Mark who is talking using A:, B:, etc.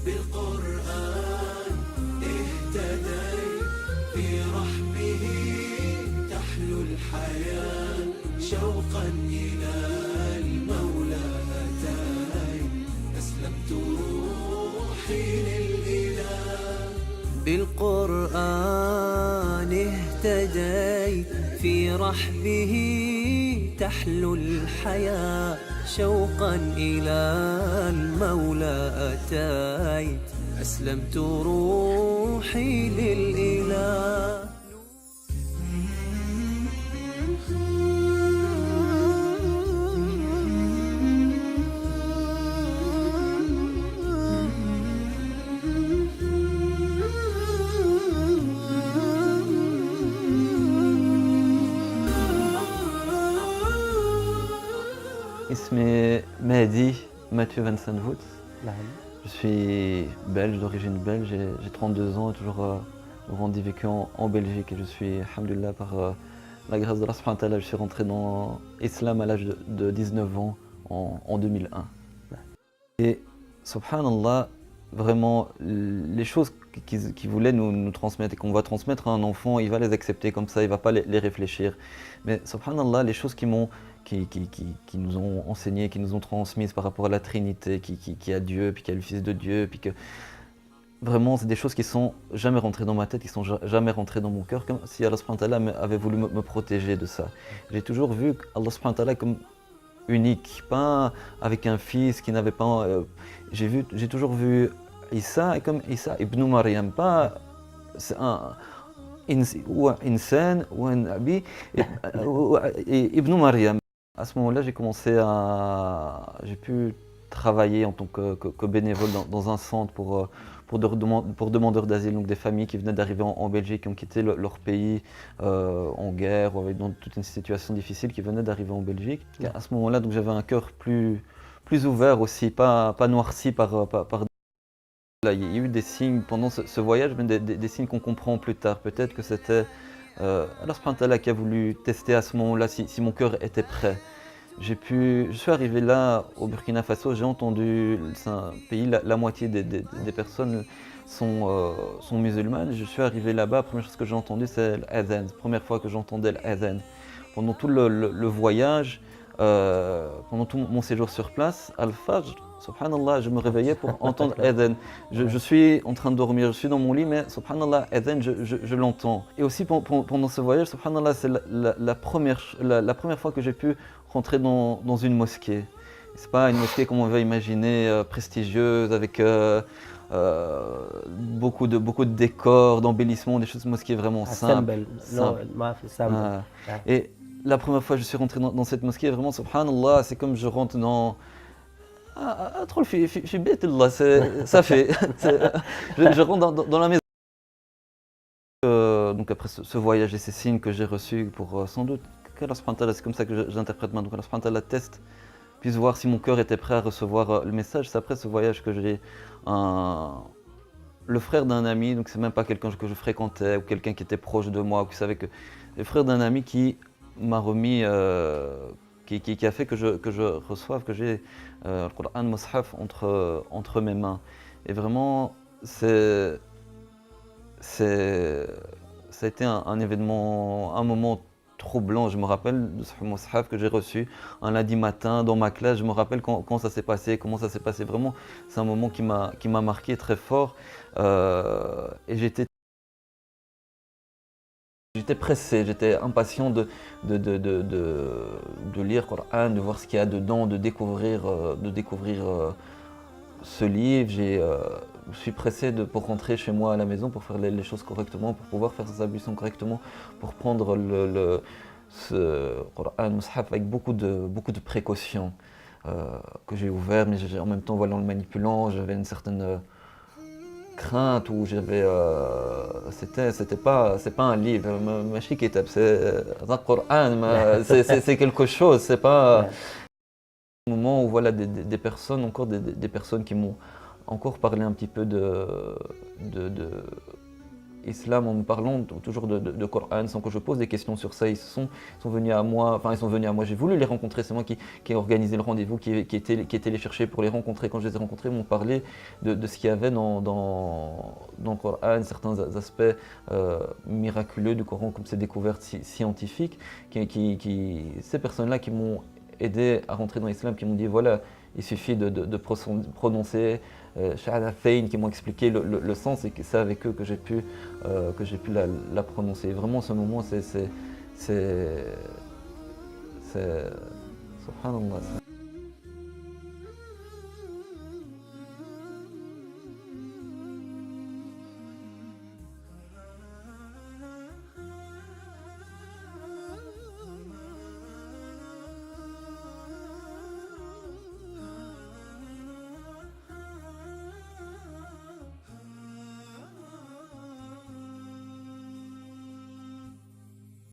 A: بالقرآن اهتديت في رحبه تحلو الحياة شوقا إلى المولى أتيت أسلمت روحي للإله بالقرآن اهتديت في رحبه تحلو الحياة شوقا إلى المولى أتيت أسلمت روحي للإله
B: اسمي مهدي Mathieu Van Sanvoet.
C: نعم.
B: Je suis belge, d'origine belge, j'ai 32 ans et toujours grandi, vécu en Belgique et je suis, alhamdoulilah, par la grâce de Allah subhanahu wa ta'ala, je suis rentré dans l'islam à l'âge de 19 ans en 2001. Et subhanallah, vraiment, les choses qu'ils voulaient nous transmettre et qu'on va transmettre à un enfant, il va les accepter comme ça, il ne va pas les réfléchir. Mais subhanallah, les choses qui nous ont enseigné, qui nous ont transmises par rapport à la Trinité, qui a Dieu, puis qui a le Fils de Dieu, puis que vraiment c'est des choses qui sont jamais rentrées dans ma tête, qui sont jamais rentrées dans mon cœur, comme si Allah subhanahu wa ta'ala avait voulu me protéger de ça. J'ai toujours vu Allah subhanahu wa ta'ala comme unique, pas avec un fils qui n'avait pas... j'ai toujours vu Issa comme Issa ibn Maryam, pas ou un insan ou un abi et ibn Maryam. À ce moment-là, j'ai pu travailler en tant que bénévole dans un centre pour demandeurs d'asile, donc des familles qui venaient d'arriver en Belgique, qui ont quitté leur pays en guerre ou dans toute une situation difficile, qui venaient d'arriver en Belgique. Et à ce moment-là, donc j'avais un cœur plus ouvert aussi, pas noirci par Là, il y a eu des signes pendant ce voyage, mais des signes qu'on comprend plus tard. Peut-être que c'était Allah subhanahu wa ta'ala qui a voulu tester à ce moment-là si mon cœur était prêt. Je suis arrivé là au Burkina Faso, j'ai entendu, c'est un pays, la moitié des personnes sont musulmanes. Je suis arrivé là-bas, la première chose que j'ai entendue c'est l'adhan, la première fois que j'entendais l'adhan. Pendant tout le voyage, pendant tout mon séjour sur place, Al-Fajr, subhanallah, je me réveillais pour entendre Adhan. Je suis en train de dormir, je suis dans mon lit, mais subhanallah, Adhan, je l'entends. Et aussi pendant ce voyage, subhanallah, c'est la première fois que j'ai pu rentrer dans une mosquée. C'est pas une mosquée comme on va imaginer, prestigieuse, avec beaucoup de décors, d'embellissements, des choses de mosquée vraiment simples. Et la première fois que je suis rentré dans cette mosquée, vraiment, subhanallah, c'est comme je rentre dans... trop ça fait. Je rentre dans la maison. Donc après ce voyage et ces signes que j'ai reçus pour sans doute, c'est comme ça que j'interprète maintenant, que Allah teste, puisse voir si mon cœur était prêt à recevoir le message. C'est après ce voyage que j'ai le frère d'un ami, donc c'est même pas quelqu'un que je fréquentais ou quelqu'un qui était proche de moi, ou qui savait que... Le frère d'un ami qui m'a remis, qui a fait que je reçoive, que j'ai le Coran Mus'haf entre mes mains. Et vraiment, ça a été un événement, un moment troublant. Je me rappelle de ce Mus'haf que j'ai reçu un lundi matin dans ma classe. Je me rappelle quand ça s'est passé, comment ça s'est passé. Vraiment, c'est un moment qui m'a marqué très fort. Et j'étais pressé, j'étais impatient de lire le Coran, de voir ce qu'il y a dedans, de découvrir ce livre. Je suis pressé pour rentrer chez moi à la maison, pour faire les choses correctement, pour pouvoir faire ses ablutions correctement, pour prendre ce Coran Mus'haf avec beaucoup de précautions que j'ai ouvert, mais en même temps, voilà, en le manipulant, j'avais une certaine crainte où j'avais c'est pas un livre, c'est un Coran, c'est quelque chose, c'est pas un moment où voilà des personnes, encore des personnes qui m'ont encore parlé un petit peu islam en me parlant toujours de Coran sans que je pose des questions sur ça. Ils sont venus à moi, enfin ils sont venus à moi, j'ai voulu les rencontrer, c'est moi qui ai organisé le rendez-vous, qui était les chercher pour les rencontrer. Quand je les ai rencontrés, ils m'ont parlé de ce qu'il y avait dans le Coran, certains aspects miraculeux du Coran, comme ces découvertes scientifiques, ces personnes-là qui m'ont aidé à rentrer dans l'islam, qui m'ont dit voilà, il suffit de prononcer Shahadatain, qui m'ont expliqué le sens, et c'est avec eux que j'ai pu la prononcer. Vraiment, ce moment, c'est subhanallah.